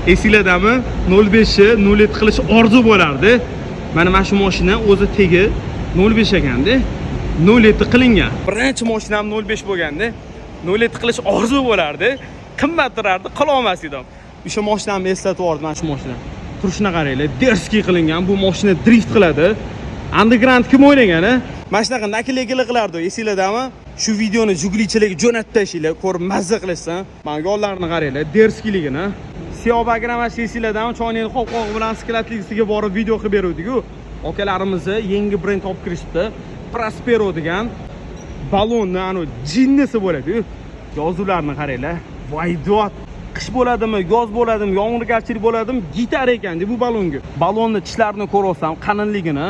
Esinglardami? 05 ni 07 qilish orzu bo'lardi. Mana shu mashina o'zi tegi 05 ekanda. 07 qilingan. Birinchi mashinam 05 bo'lganda, 07 qilish orzu bo'lardi. Qimmat turardi, qila olmas edim. O'sha mashinamni eslatib yubordim, mana shu mashina. Turishini qaranglar, derski qilingan. Bu mashina drift qiladi. Underground kim o'ylagan, a? Mana shunaqa nakil-ekili qilardi, esinglardami? Shu videoni juglichilarga jo'natib tashinglar, ko'rib mazza qilishsin. Mana yo'llarini qaranglar, derskiligini. Siyobagramas esinglardami? Choyning qo'q-qo'q bilan sklatligiga borib video qilib beruvdik-ku. Akalarimizni yangi brend olib kirishdi. Prospero degan balonni, anu jinnisi bo'ladi-ku. Yozuvlarni qaranglar. Voydot. Qish bo'ladimi, yoz bo'ladimi, yomg'irgarchilik bo'ladimi, gitar ekan-da bu balonga. Balonni tishlarini ko'rsam, qalinligini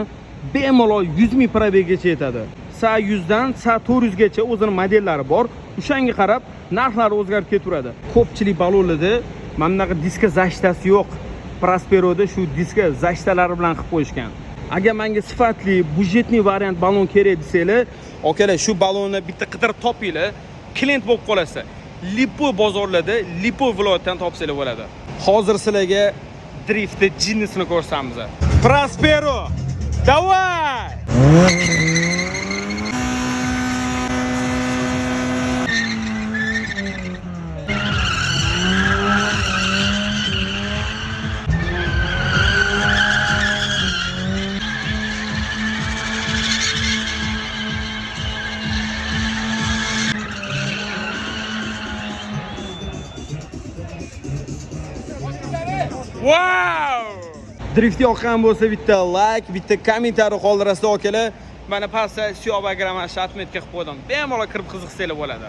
bemalol 100 ming probeggacha yetadi. Sa 100 dan sa 400 gacha o'zining modellari bor. O'shanga qarab narxlari o'zgarib ketaveradi. Ko'pchilik balonlarda mana bunaqa diska zashtasi yo'q. Prosperoda shu diska zashtalari bilan qilib qo'yishgan. Agar menga sifatli, budjetli variant balon kerak desanglar, akalar shu balonni bitta qidirib topinglar, klient bo'lib qolasiz. Lipo bozorlarda, Lipo viloyatidan topsanglar bo'ladi. Hozir sizlarga driftni jinnisini ko'rsatamiz. Prospero! Давай! Wow! Drift yoqqan bo'lsa bitta like, bitta kommentariy qoldirasizlar akalar. Mana pastda Siyobagramas atmetga qilib qo'ydim. Bemalol kirib qiziqsanglar bo'ladi.